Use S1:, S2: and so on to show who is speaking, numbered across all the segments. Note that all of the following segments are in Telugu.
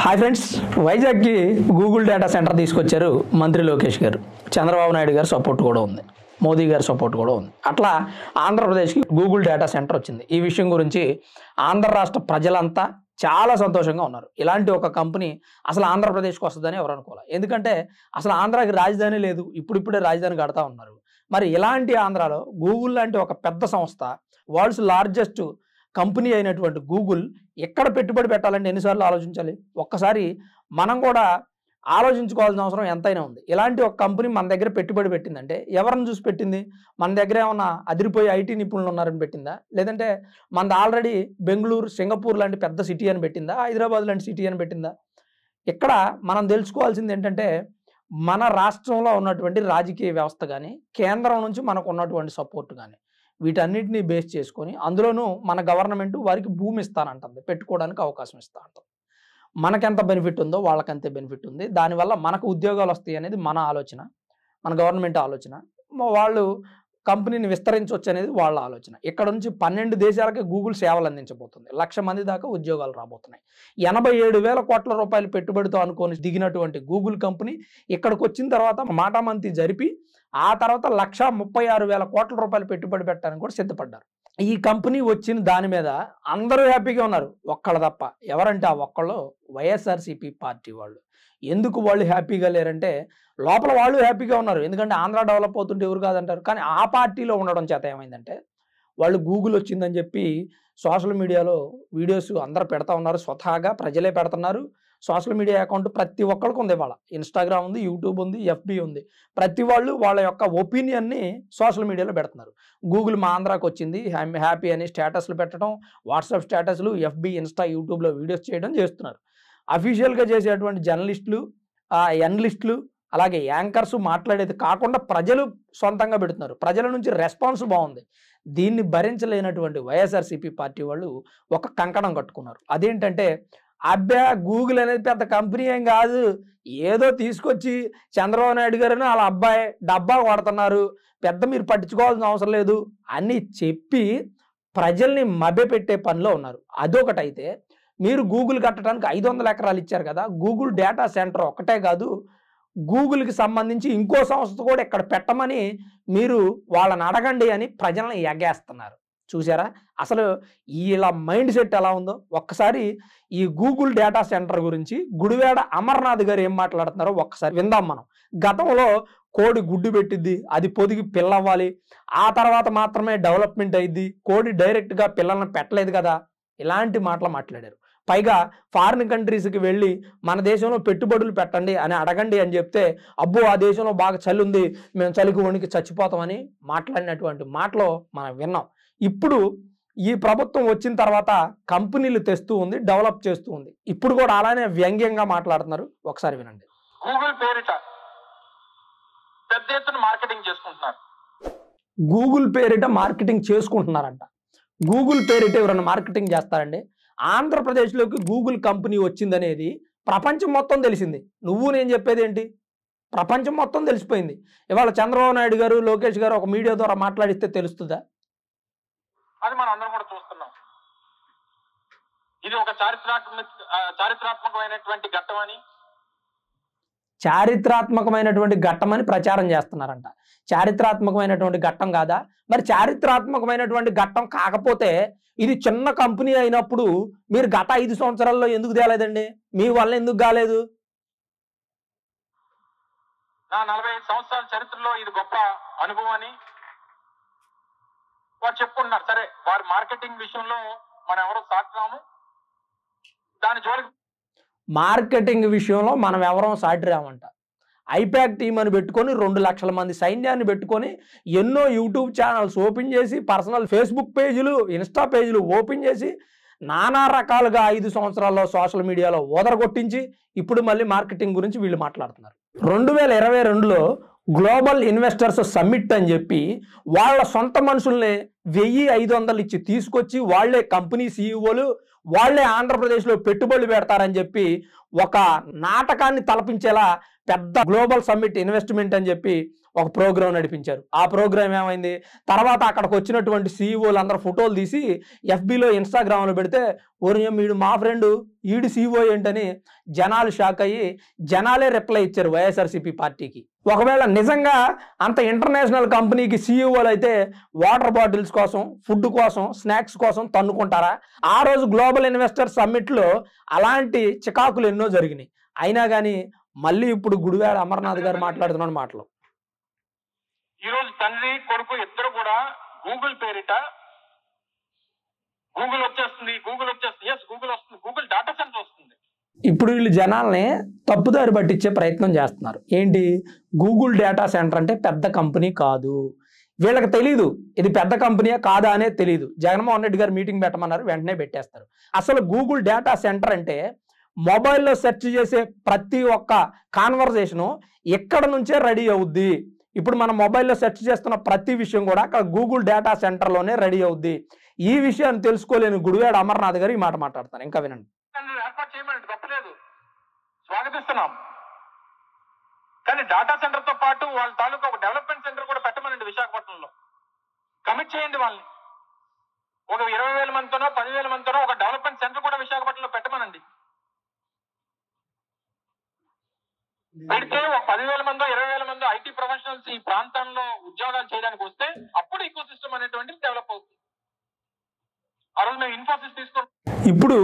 S1: హాయ్ ఫ్రెండ్స్, వైజాగ్కి గూగుల్ డేటా సెంటర్ తీసుకొచ్చారు మంత్రి లోకేష్ గారు. చంద్రబాబు నాయుడు గారు సపోర్ట్ కూడా ఉంది, మోదీ గారి సపోర్ట్ కూడా ఉంది. అట్లా ఆంధ్రప్రదేశ్కి గూగుల్ డేటా సెంటర్ వచ్చింది. ఈ విషయం గురించి ఆంధ్ర రాష్ట్ర ప్రజలంతా చాలా సంతోషంగా ఉన్నారు. ఇలాంటి ఒక కంపెనీ అసలు ఆంధ్రప్రదేశ్కి వస్తుందని ఎవరు అనుకోవాలి. ఎందుకంటే అసలు ఆంధ్రాకి రాజధాని లేదు, ఇప్పుడిప్పుడే రాజధాని కడతా ఉన్నారు. మరి ఇలాంటి ఆంధ్రాలో గూగుల్ లాంటి ఒక పెద్ద సంస్థ, వరల్డ్స్ లార్జెస్ట్ కంపెనీ అయినటువంటి గూగుల్ ఎక్కడ పెట్టుబడి పెట్టాలంటే ఎన్నిసార్లు ఆలోచించాలి? ఒక్కసారి మనం కూడా ఆలోచించుకోవాల్సిన అవసరం ఎంతైనా ఉంది. ఇలాంటి ఒక కంపెనీ మన దగ్గర పెట్టుబడి పెట్టిందంటే ఎవరిని చూసి పెట్టింది? మన దగ్గర ఏమన్నా అదిరిపోయి ఐటీ నిపుణులు ఉన్నారని పెట్టిందా? లేదంటే మనది ఆల్రెడీ బెంగళూరు, సింగపూర్ లాంటి పెద్ద సిటీ అని పెట్టిందా? హైదరాబాద్ లాంటి సిటీ అని పెట్టిందా? ఇక్కడ మనం తెలుసుకోవాల్సింది ఏంటంటే మన రాష్ట్రంలో ఉన్నటువంటి రాజకీయ వ్యవస్థ కానీ, కేంద్రం నుంచి మనకు ఉన్నటువంటి సపోర్ట్ కానీ, వీటన్నిటిని బేస్ చేసుకొని అందులోనూ మన గవర్నమెంట్ వారికి భూమి ఇస్తానంటుంది, పెట్టుకోవడానికి అవకాశం ఇస్తా అంటుంది. మనకెంత బెనిఫిట్ ఉందో వాళ్ళకంతే బెనిఫిట్ ఉంది. దానివల్ల మనకు ఉద్యోగాలు వస్తాయి అనేది మన ఆలోచన, మన గవర్నమెంట్ ఆలోచన. వాళ్ళు కంపెనీని విస్తరించవచ్చు అనేది వాళ్ళ ఆలోచన. ఇక్కడ నుంచి 12 దేశాలకి గూగుల్ సేవలు అందించబోతుంది. 1,00,000 మంది దాకా ఉద్యోగాలు రాబోతున్నాయి. 87,000 కోట్ల రూపాయలు పెట్టుబడితో అనుకొని దిగినటువంటి గూగుల్ కంపెనీ ఇక్కడికి వచ్చిన తర్వాత మాటామంతి జరిపి ఆ తర్వాత 1,36,000 కోట్ల రూపాయలు పెట్టుబడి పెట్టడానికి కూడా సిద్ధపడ్డారు. ఈ కంపెనీ వచ్చిన దాని మీద అందరూ హ్యాపీగా ఉన్నారు, ఒక్కళ్ళు తప్ప. ఎవరంటే ఆ ఒక్కళ్ళు వైఎస్ఆర్సీపీ పార్టీ వాళ్ళు. ఎందుకు వాళ్ళు హ్యాపీగా లేరంటే లోపల వాళ్ళు హ్యాపీగా ఉన్నారు. ఎందుకంటే ఆంధ్ర డెవలప్ అవుతుంటే ఎవరు కాదంటారు. కానీ ఆ పార్టీలో ఉండడం చేత ఏమైందంటే వాళ్ళు గూగుల్ వచ్చిందని చెప్పి సోషల్ మీడియాలో వీడియోస్ అందరూ పెడతా ఉన్నారు. స్వతహాగా ప్రజలే పెడుతున్నారు. సోషల్ మీడియా అకౌంట్ ప్రతి ఒక్కరికి ఉంది. వాళ్ళ ఇన్స్టాగ్రామ్ ఉంది, యూట్యూబ్ ఉంది, ఎఫ్బి ఉంది. ప్రతి వాళ్ళు వాళ్ళ యొక్క ఒపీనియన్ని సోషల్ మీడియాలో పెడుతున్నారు. గూగుల్ మా ఆంధ్రాకి వచ్చింది, హ్యాపీ అని స్టేటస్లు పెట్టడం, వాట్సాప్ స్టేటస్లు, ఎఫ్బి, ఇన్స్టా, యూట్యూబ్లో వీడియోస్ చేయడం చేస్తున్నారు. అఫీషియల్గా చేసేటువంటి జర్నలిస్టులు, ఎనలిస్టులు, అలాగే యాంకర్స్ మాట్లాడేది కాకుండా ప్రజలు సొంతంగా పెడుతున్నారు. ప్రజల నుంచి రెస్పాన్స్ బాగుంది. దీన్ని భరించలేనటువంటి వైఎస్ఆర్సీపీ పార్టీ వాళ్ళు ఒక కంకణం కట్టుకున్నారు. అదేంటంటే అబ్బా గూగుల్ అనేది పెద్ద కంపెనీ ఏం కాదు, ఏదో తీసుకొచ్చి చంద్రబాబు నాయుడు గారిని వాళ్ళ అబ్బాయి డబ్బా వాడుతున్నారు, పెద్ద మీరు పట్టించుకోవాల్సిన అవసరం లేదు అని చెప్పి ప్రజల్ని మభ్యపెట్టే పనిలో ఉన్నారు. అదొకటైతే మీరు గూగుల్ కట్టడానికి 500 ఎకరాలు ఇచ్చారు కదా, గూగుల్ డేటా సెంటర్ ఒకటే కాదు, గూగుల్కి సంబంధించి ఇంకో సంస్థ కూడా ఇక్కడ పెట్టమని మీరు వాళ్ళని అడగండి అని ప్రజలను ఎగేస్తున్నారు. చూసారా అసలు ఇలా మైండ్ సెట్ ఎలా ఉందో? ఒక్కసారి ఈ గూగుల్ డేటా సెంటర్ గురించి గుడివాడ అమర్నాథ్ గారు ఏం మాట్లాడుతున్నారో ఒక్కసారి విందాం మనం. గతంలో కోడి గుడ్డు పెట్టిద్ది, అది పొదిగి పిల్లవ్వాలి, ఆ తర్వాత మాత్రమే డెవలప్మెంట్ అయ్యిద్ది, కోడి డైరెక్ట్గా పిల్లలను పెట్టలేదు కదా, ఇలాంటి మాటలు మాట్లాడారు. పైగా ఫారిన్ కంట్రీస్కి వెళ్ళి మన దేశంలో పెట్టుబడులు పెట్టండి అని అడగండి అని చెప్తే అబ్బో ఆ దేశంలో బాగా చలి ఉంది, మేము చలికి వణికి చచ్చిపోతామని మాట్లాడినటువంటి మాటలు మనం విన్నాం. ఇప్పుడు ఈ ప్రభుత్వం వచ్చిన తర్వాత కంపెనీలు తెస్తూ ఉంది, డెవలప్ చేస్తూ ఉంది. ఇప్పుడు కూడా అలానే వ్యంగ్యంగా మాట్లాడుతున్నారు. ఒకసారి వినండి.
S2: గూగుల్ పేరిట పెద్ద ఎత్తున మార్కెటింగ్ చేసుకుంటున్నారు.
S1: గూగుల్ పేరిట మార్కెటింగ్ చేసుకుంటున్నారంట. గూగుల్ పేరిట ఎవరైనా మార్కెటింగ్ చేస్తారండి? ఆంధ్రప్రదేశ్లోకి గూగుల్ కంపెనీ వచ్చిందనేది ప్రపంచం మొత్తం తెలిసింది. నువ్వు నేను చెప్పేది ఏంటి? ప్రపంచం మొత్తం తెలిసిపోయింది. ఇవాళ చంద్రబాబు నాయుడు గారు, లోకేష్ గారు ఒక మీడియా ద్వారా మాట్లాడిస్తే తెలుస్తుందా?
S2: అది మనం అందరం కూడా చూస్తున్నాం. ఇది ఒక చారిత్రాత్మకమైనటువంటి ఘట్టం అని,
S1: చారిత్రాత్మకమైనటువంటి ఘట్టమని ప్రచారం చేస్తున్నారంట. చారిత్రాత్మకమైనటువంటి ఘట్టం కాదా? మరి చారిత్రాత్మకమైనటువంటి ఘట్టం కాకపోతే ఇది చిన్న కంపెనీ అయినప్పుడు మీరు గత 5 సంవత్సరాల్లో ఎందుకు తేలేదండి? మీ వల్ల ఎందుకు కాలేదు?
S2: నా 45 సంవత్సరాల చరిత్రలో ఇది గొప్ప అనుభవం అని వారు చెప్పుకుంటున్నారు. సరే, వారి మార్కెటింగ్ విషయంలో మనం ఎవరో సాటిరాము, దాని జోలికి
S1: మార్కెటింగ్ విషయంలో మనం ఎవరో సాటి రామంట. ఐపాక్ టీమ్ అని పెట్టుకొని 2,00,000 మంది సైన్యాన్ని పెట్టుకొని ఎన్నో యూట్యూబ్ ఛానల్స్ ఓపెన్ చేసి, పర్సనల్ ఫేస్బుక్ పేజీలు, ఇన్స్టా పేజీలు ఓపెన్ చేసి నానా రకాలుగా 5 సంవత్సరాల్లో సోషల్ మీడియాలో ఓదరగొట్టించి ఇప్పుడు మళ్ళీ మార్కెటింగ్ గురించి వీళ్ళు మాట్లాడుతున్నారు. 2022లో గ్లోబల్ ఇన్వెస్టర్స్ సమ్మిట్ అని చెప్పి వాళ్ళ సొంత మనుషుల్ని 1,500 ఇచ్చి తీసుకొచ్చి వాళ్లే కంపెనీ సీఈఓలు, వాళ్లే ఆంధ్రప్రదేశ్లో పెట్టుబడులు పెడతారని చెప్పి ఒక నాటకాన్ని తలపించేలా పెద్ద గ్లోబల్ సమ్మిట్ ఇన్వెస్ట్మెంట్ అని చెప్పి ఒక ప్రోగ్రామ్ నడిపించారు. ఆ ప్రోగ్రామ్ ఏమైంది, తర్వాత అక్కడికి వచ్చినటువంటి సీఈఓలు అందరూ ఫోటోలు తీసి ఎఫ్బీలో ఇన్స్టాగ్రామ్లో పెడితే ఓరియం వీడు మా ఫ్రెండ్ ఈడు సీఈఓ ఏంటని జనాలు షాక్ అయ్యి జనాలే రిప్లై ఇచ్చారు వైఎస్ఆర్సీపీ పార్టీకి. ఒకవేళ నిజంగా అంత ఇంటర్నేషనల్ కంపెనీకి సీఈఓలు అయితే వాటర్ బాటిల్స్ కోసం, ఫుడ్ కోసం, స్నాక్స్ కోసం తన్నుకుంటారా? ఆ రోజు గ్లోబల్ ఇన్వెస్టర్ సమ్మిట్లో అలాంటి చికాకులు ఎన్నో జరిగినాయి. అయినా కానీ మళ్ళీ ఇప్పుడు గుడివాడ అమర్నాథ్ గారు మాట్లాడుతున్న మాటలు.
S2: ఈ రోజు తండ్రి కొడుకు ఇద్దరు కూడా గూగుల్ పేరిట గూగుల్ వచ్చేస్తుంది, గూగుల్ వచ్చేస్తుంది, ఎస్ గూగుల్ వస్తుంది, గూగుల్ డేటా సెంటర్ వస్తుంది.
S1: ఇప్పుడు వీళ్ళు జనాల్ని తప్పుదారి పట్టించే ప్రయత్నం చేస్తున్నారు. ఏంటి, గూగుల్ డేటా సెంటర్ అంటే పెద్ద కంపెనీ కాదు. వీళ్ళకి తెలీదు ఇది పెద్ద కంపెనీయా కాదా అనేది తెలీదు. జగన్మోహన్ రెడ్డి గారు మీటింగ్ పెట్టమన్నారు, వెంటనే పెట్టేస్తారు. అసలు గూగుల్ డేటా సెంటర్ అంటే మొబైల్లో సెర్చ్ చేసే ప్రతి ఒక్క కాన్వర్జేషను ఎక్కడ నుంచే రెడీ అవుద్ది. ఇప్పుడు మనం మొబైల్లో సెర్చ్ చేస్తున్న ప్రతి విషయం కూడా అక్కడ గూగుల్ డేటా సెంటర్లోనే రెడీ అవుద్ది. ఈ విషయాన్ని తెలుసుకోలేని గుడివాడ అమర్నాథ్ గారు ఈ మాట మాట్లాడతారు. ఇంకా వినండి.
S2: ఏర్పాటు చేయమని తప్పలేదు, స్వాగతిస్తున్నాం. కానీ డేటా సెంటర్ తో పాటు వాళ్ళ తాలూకా ఒక డెవలప్మెంట్ సెంటర్ కూడా పెట్టమనండి విశాఖపట్నంలో. కమిట్ చేయండి వాళ్ళని. ఒక 20,000 మందితోనో 10,000 మందితోనో ఒక డెవలప్మెంట్ సెంటర్ కూడా విశాఖపట్నంలో పెట్టమనండి. పెడితే ఒక 10,000 మందో 20,000 మందో ఐటీ ప్రొఫెషనల్స్ ఈ ప్రాంతంలో ఉద్యోగాలు చేయడానికి వస్తే అప్పుడు ఈకో సిస్టమ్ అనేటువంటిది డెవలప్ అవుతుంది. ఆ రోజు మేము ఇన్ఫోసిస్ తీసుకుంటాం.
S1: ఇప్పుడు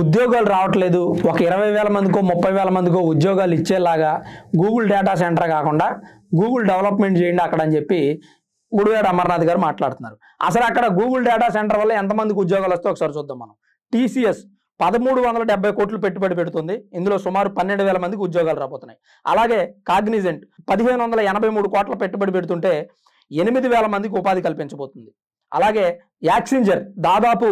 S1: ఉద్యోగాలు రావట్లేదు, ఒక 20,000 మందికో 30,000 మందికో ఉద్యోగాలు ఇచ్చేలాగా గూగుల్ డేటా సెంటర్ కాకుండా గూగుల్ డెవలప్మెంట్ చేయండి అక్కడ అని చెప్పి గుడివాడ అమర్నాథ్ గారు మాట్లాడుతున్నారు. అసలు అక్కడ గూగుల్ డేటా సెంటర్ వల్ల ఎంతమందికి ఉద్యోగాలు వస్తే ఒకసారి చూద్దాం మనం. TCS 1370 కోట్లు పెట్టుబడి పెడుతుంది. ఇందులో సుమారు 12,000 మందికి ఉద్యోగాలు రాబోతున్నాయి. అలాగే కాగ్నిజెంట్ 1583 కోట్ల పెట్టుబడి పెడుతుంటే 8,000 మందికి ఉపాధి కల్పించబోతుంది. అలాగే యాక్సింజర్ దాదాపు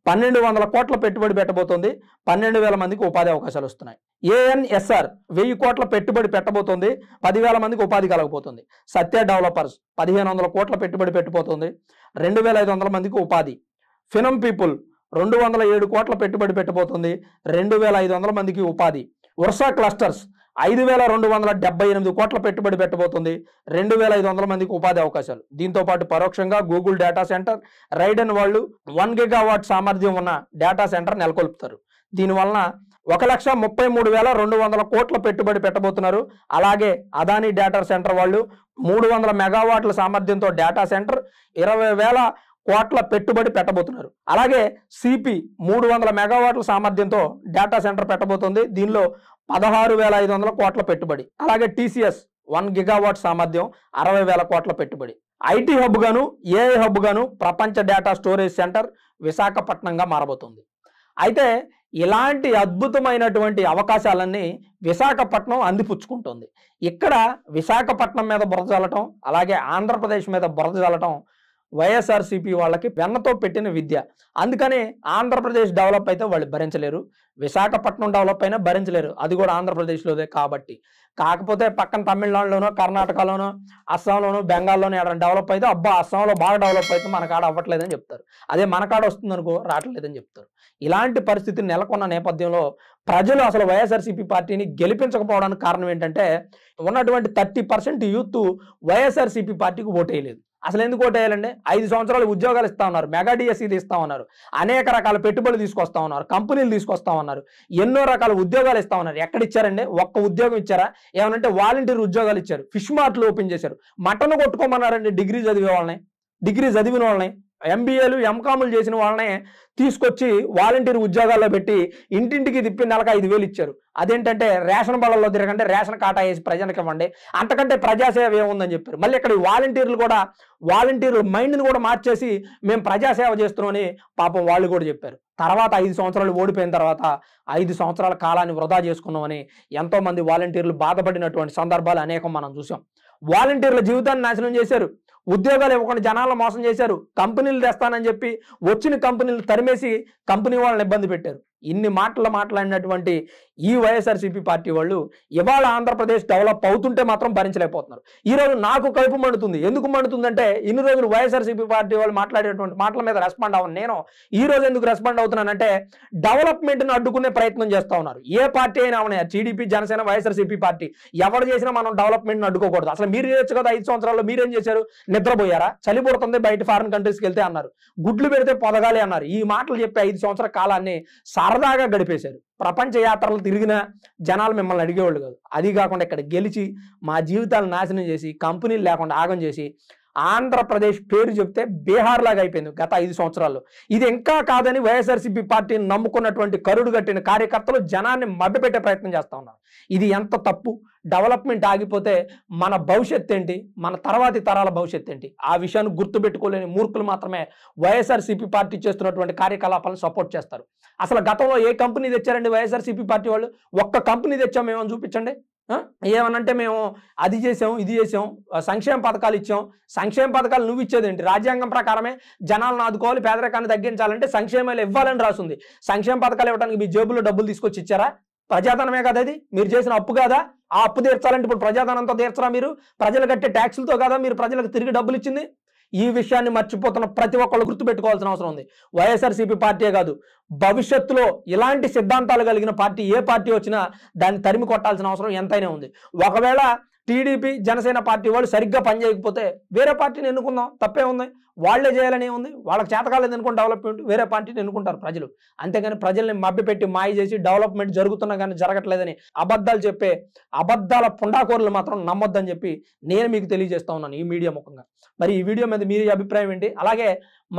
S1: 1,200 కోట్ల పెట్టుబడి పెట్టబోతోంది, 12,000 మందికి ఉపాధి అవకాశాలు వస్తున్నాయి. ANSR 1000 కోట్ల పెట్టుబడి పెట్టబోతోంది, 10,000 మందికి ఉపాధి కలగబోతుంది. సత్య డెవలపర్స్ 1,500 కోట్ల పెట్టుబడి పెట్టబోతోంది, 2,500 మందికి ఉపాధి. ఫినం పీపుల్ 207 కోట్ల పెట్టుబడి పెట్టబోతుంది, 2,500 మందికి ఉపాధి. వర్షా క్లస్టర్స్ 5,278 కోట్ల పెట్టుబడి పెట్టబోతుంది, 2,500 మందికి ఉపాధి అవకాశాలు. దీంతో పాటు పరోక్షంగా గూగుల్ డేటా సెంటర్ రైడెన్ వాళ్ళు 1 గిగావాట్ సామర్థ్యం ఉన్న డేటా సెంటర్ నెలకొల్పుతారు. దీనివలన 1,33,200 కోట్ల పెట్టుబడి పెట్టబోతున్నారు. అలాగే అదానీ డేటా సెంటర్ వాళ్ళు 300 మెగావాట్ల సామర్థ్యంతో డేటా సెంటర్ 20,000 కోట్ల పెట్టుబడి పెట్టబోతున్నారు. అలాగే సిపి 300 మెగావాట్ల సామర్థ్యంతో డేటా సెంటర్ పెట్టబోతుంది. దీనిలో 16,500 కోట్ల పెట్టుబడి. అలాగే TCS 1 గిగావాట్ సామర్థ్యం 60,000 కోట్ల పెట్టుబడి. ఐటీ హబ్ గాను ఏఐ హబ్ గాను ప్రపంచ డేటా స్టోరేజ్ సెంటర్ విశాఖపట్నంగా మారబోతుంది. అయితే ఇలాంటి అద్భుతమైనటువంటి అవకాశాలన్నీ విశాఖపట్నం అందిపుచ్చుకుంటుంది. ఇక్కడ విశాఖపట్నం మీద బురద చల్లటం, అలాగే ఆంధ్రప్రదేశ్ మీద బురద చల్లటం వైఎస్ఆర్సీపీ వాళ్ళకి వెన్నతో పెట్టిన విద్య. అందుకని ఆంధ్రప్రదేశ్ డెవలప్ అయితే వాళ్ళు భరించలేరు, విశాఖపట్నం డెవలప్ అయినా భరించలేరు, అది కూడా ఆంధ్రప్రదేశ్లోదే కాబట్టి. కాకపోతే పక్కన తమిళనాడులోనో కర్ణాటకలోనో అస్సాంలోనో బెంగాల్లోనో ఏదైనా డెవలప్ అయితే అబ్బా అస్సాంలో బాగా డెవలప్ అయితే మన కాడ అవ్వట్లేదని చెప్తారు. అదే మన కాడ వస్తుంది అనుకో రావట్లేదని చెప్తారు. ఇలాంటి పరిస్థితి నెలకొన్న నేపథ్యంలో ప్రజలు అసలు వైఎస్ఆర్సీపీ పార్టీని గెలిపించకపోవడానికి కారణం ఏంటంటే ఉన్నటువంటి 30% యూత్ వైఎస్ఆర్సీపీ పార్టీకి ఓటేయలేదు. అసలు ఎందుకు ఓటేయాలండి? 5 సంవత్సరాలు ఉద్యోగాలు ఇస్తా ఉన్నారు, మెగా డిఎస్సీ ఇస్తా ఉన్నారు, అనేక రకాల పెట్టుబడులు తీసుకొస్తా ఉన్నారు, కంపెనీలు తీసుకొస్తా ఉన్నారు, ఎన్నో రకాల ఉద్యోగాలు ఇస్తా ఉన్నారు. ఎక్కడ ఇచ్చారండి? ఒక్క ఉద్యోగం ఇచ్చారా? ఏమనంటే వాలంటీర్ ఉద్యోగాలు ఇచ్చారు, ఫిష్ మార్ట్లు ఓపెన్ చేశారు, మటన్ కొట్టుకోమన్నారండి. డిగ్రీ చదివిన వాళ్ళని MBAలు MCOMలు చేసిన వాళ్ళనే తీసుకొచ్చి వాలంటీర్ ఉద్యోగాల్లో పెట్టి ఇంటింటికి తిప్పి నెలకు 5,000 ఇచ్చారు. అదేంటంటే రేషన్ బళ్ళల్లో తిరగంటే రేషన్ కాటా వేసి ప్రజలకు ఇవ్వండి, అంతకంటే ప్రజాసేవ ఏముందని చెప్పారు. మళ్ళీ ఇక్కడ వాలంటీర్లు మైండ్ని కూడా మార్చేసి మేము ప్రజాసేవ చేస్తున్నామని పాపం వాళ్ళు కూడా చెప్పారు. తర్వాత 5 సంవత్సరాలు ఓడిపోయిన తర్వాత 5 సంవత్సరాల కాలాన్ని వృధా చేసుకున్నామని ఎంతో మంది వాలంటీర్లు బాధపడినటువంటి సందర్భాలు అనేకం మనం చూసాం. వాలంటీర్ల జీవితాన్ని నాశనం చేశారు, ఉద్యోగాలు ఇవ్వకుండా జనాలను మోసం చేశారు, కంపెనీలు తెస్తానని చెప్పి వచ్చిన కంపెనీలు తరిమేసి కంపెనీ వాళ్ళని ఇబ్బంది పెట్టారు. ఇన్ని మాటలు మాట్లాడినటువంటి ఈ వైఎస్ఆర్సీపీ పార్టీ వాళ్ళు ఇవాళ ఆంధ్రప్రదేశ్ డెవలప్ అవుతుంటే మాత్రం భరించలేకపోతున్నారు. ఈరోజు నాకు కడుపు మండుతుంది. ఎందుకు మండుతుందంటే ఇన్ని రోజులు వైఎస్ఆర్సీపీ పార్టీ వాళ్ళు మాట్లాడేటువంటి మాటల మీద రెస్పాండ్ అవ్వను. నేను ఈ రోజు ఎందుకు రెస్పాండ్ అవుతున్నానంటే డెవలప్మెంట్ని అడ్డుకునే ప్రయత్నం చేస్తూ ఉన్నారు. ఏ పార్టీ అయినా ఉన్నాయి, టీడీపీ, జనసేన, వైఎస్ఆర్సీపీ పార్టీ, ఎవరు చేసినా మనం డెవలప్మెంట్ని అడ్డుకోకూడదు. అసలు మీరు చేయొచ్చు కదా, 5 సంవత్సరాల్లో మీరేం చేశారు? నిద్రపోయారా? చలి పుడుతుంది బయట ఫారిన్ కంట్రీస్కి వెళ్తే అన్నారు, గుడ్లు పెడితే పొదగాలి అన్నారు. ఈ మాటలు చెప్పి 5 సంవత్సరాల కాలాన్ని సరదాగా గడిపేశారు. ప్రపంచ యాత్రలు తిరిగిన జనాలు మిమ్మల్ని అడిగేవాళ్ళు కాదు. అది కాకుండా ఇక్కడ గెలిచి మా జీవితాలు నాశనం చేసి కంపెనీలు లేకుండా ఆగం చేసి ఆంధ్రప్రదేశ్ పేరు చెప్తే బీహార్ లాగా అయిపోయింది గత 5 సంవత్సరాల్లో. ఇది ఇంకా కాదని వైఎస్ఆర్సీపీ పార్టీని నమ్ముకున్నటువంటి కరుడు కట్టిన కార్యకర్తలు జనాన్ని మభ్యపెట్టే ప్రయత్నం చేస్తూ ఉన్నారు. ఇది ఎంత తప్పు. డెవలప్మెంట్ ఆగిపోతే మన భవిష్యత్తు ఏంటి, మన తర్వాతి తరాల భవిష్యత్తు ఏంటి? ఆ విషయాన్ని గుర్తుపెట్టుకోలేని మూర్ఖులు మాత్రమే వైఎస్ఆర్సీపీ పార్టీ చేస్తున్నటువంటి కార్యకలాపాలను సపోర్ట్ చేస్తారు. అసలు గతంలో ఏ కంపెనీ తెచ్చారండి వైఎస్ఆర్సీపీ పార్టీ వాళ్ళు? ఒక్క కంపెనీ తెచ్చాం మేము చూపించండి. ఏమనంటే మేము అది చేసాం, ఇది చేసాం, సంక్షేమ పథకాలు ఇచ్చాం. సంక్షేమ పథకాలు నువ్వు ఇచ్చేదేంటి? రాజ్యాంగం ప్రకారమే జనాలను ఆదుకోవాలి, పేదరికాన్ని తగ్గించాలంటే సంక్షేమాలు ఇవ్వాలని రాసింది. సంక్షేమ పథకాలు ఇవ్వడానికి మీ జేబులో డబ్బులు తీసుకొచ్చి ఇచ్చారా? ప్రజాధనమే కదా అది, మీరు చేసిన అప్పు కాదా? ఆ అప్పు తీర్చాలంటే ఇప్పుడు ప్రజాధనంతో తీర్చరా? మీరు ప్రజలు కట్టే ట్యాక్సులతో కదా మీరు ప్రజలకు తిరిగి డబ్బులు ఇచ్చింది. ఈ విషయాన్ని మర్చిపోతున్న ప్రతి ఒక్కళ్ళు గుర్తుపెట్టుకోవాల్సిన అవసరం ఉంది. వైఎస్ఆర్సీపీ పార్టీయే కాదు, భవిష్యత్తులో ఇలాంటి సిద్ధాంతాలు కలిగిన పార్టీ ఏ పార్టీ వచ్చినా దాన్ని తరిమి కొట్టాల్సిన అవసరం ఎంతైనా ఉంది. ఒకవేళ టీడీపీ, జనసేన పార్టీ వాళ్ళు సరిగ్గా పనిచేయకపోతే వేరే పార్టీని ఎన్నుకుందాం, తప్పే ఉంది. వాళ్లే చేయాలని ఉంది. వాళ్ళకి చేతకాలేదు అనుకుని డెవలప్మెంట్ వేరే పార్టీని ఎన్నుకుంటారు ప్రజలు. అంతేగాని ప్రజల్ని మభ్యపెట్టి మాయ చేసి డెవలప్మెంట్ జరుగుతున్నా కానీ జరగట్లేదని అబద్ధాలు చెప్పే అబద్ధాల పుండాకోరులు మాత్రం నమ్మొద్దని చెప్పి నేను మీకు తెలియజేస్తా ఉన్నాను ఈ మీడియా ముఖంగా. మరి ఈ వీడియో మీద మీ అభిప్రాయం ఏంటి? అలాగే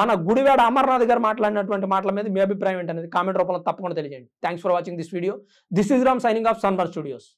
S1: మన గుడివాడ అమర్నాథ్ గారు మాట్లాడినటువంటి మాటల మీద మీ అభిప్రాయం ఏంటి అనేది కామెంట్ రూపంలో తప్పకుండా తెలియజేయండి. Thanks for watching this video. This is Ram signing off sunburn studios.